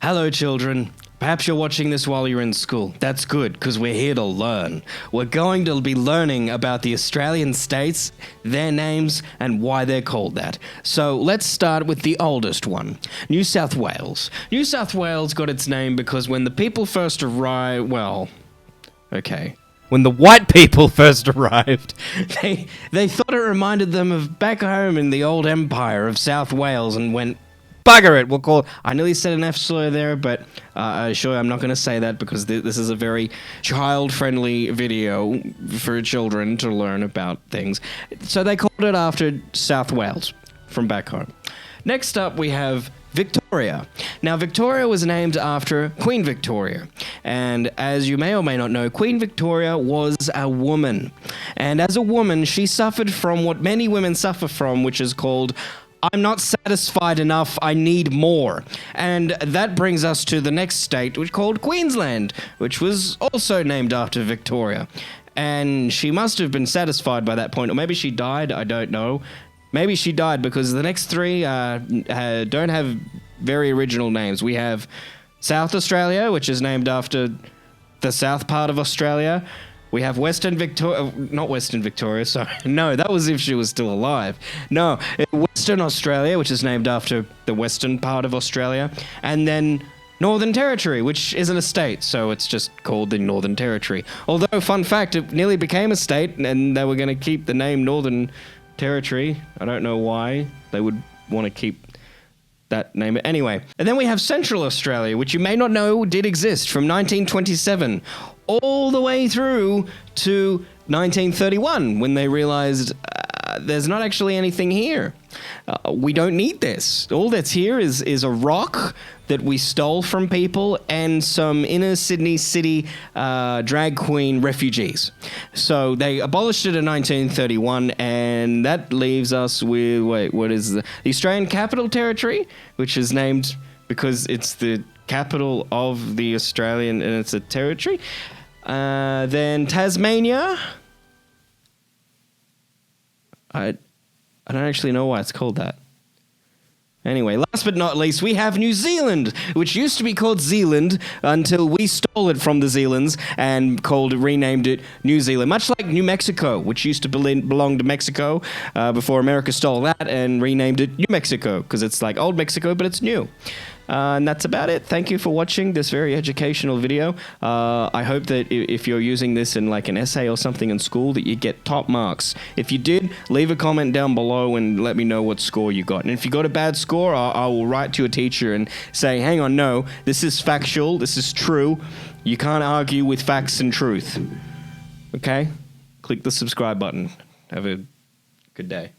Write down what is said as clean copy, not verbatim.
Hello, children. Perhaps you're watching this while you're in school. That's good, because we're here to learn. We're going to be learning about the Australian states, their names, and why they're called that. So let's start with the oldest one, New South Wales. New South Wales got its name because when the people first arrived, when the white people first arrived, they thought it reminded them of back home in the old empire of South Wales and went, bugger it, we'll call it. I nearly said an F slur there, but I assure I'm not going to say that because this is a very child-friendly video for children to learn about things. So they called it after South Wales from back home. Next up, we have Victoria. Now, Victoria was named after Queen Victoria. And as you may or may not know, Queen Victoria was a woman. And as a woman, she suffered from what many women suffer from, which is called I'm not satisfied enough, I need more. And that brings us to the next state, which is called Queensland, which was also named after Victoria. And she must have been satisfied by that point, or maybe she died, I don't know. Maybe she died because the next three don't have very original names. We have South Australia, which is named after the south part of Australia. We have Western Victoria, not Western Victoria, sorry. No, that was if she was still alive. No, Western Australia, which is named after the western part of Australia. And then Northern Territory, which isn't a state, so it's just called the Northern Territory. Although, fun fact, it nearly became a state, and they were going to keep the name Northern Territory. I don't know why they would want to keep that name. Anyway, and then we have Central Australia, which you may not know did exist from 1927 all the way through to 1931 when they realized there's not actually anything here. We don't need this. All that's here is a rock that we stole from people and some inner Sydney city drag queen refugees. So they abolished it in 1931, and that leaves us with, what is the Australian Capital Territory, which is named because it's the capital of the Australian, and it's a territory. Then Tasmania. I don't actually know why it's called that. Anyway, last but not least, we have New Zealand, which used to be called Zealand until we stole it from the Zealands and renamed it New Zealand. Much like New Mexico, which used to belong to Mexico before America stole that and renamed it New Mexico, because it's like old Mexico, but it's new. And that's about it. Thank you for watching this very educational video. I hope that if you're using this in like an essay or something in school, that you get top marks. If you did, leave a comment down below and let me know what score you got. And if you got a bad score, I will write to a teacher and say, hang on, no, this is factual, this is true. You can't argue with facts and truth. Okay? Click the subscribe button. Have a good day.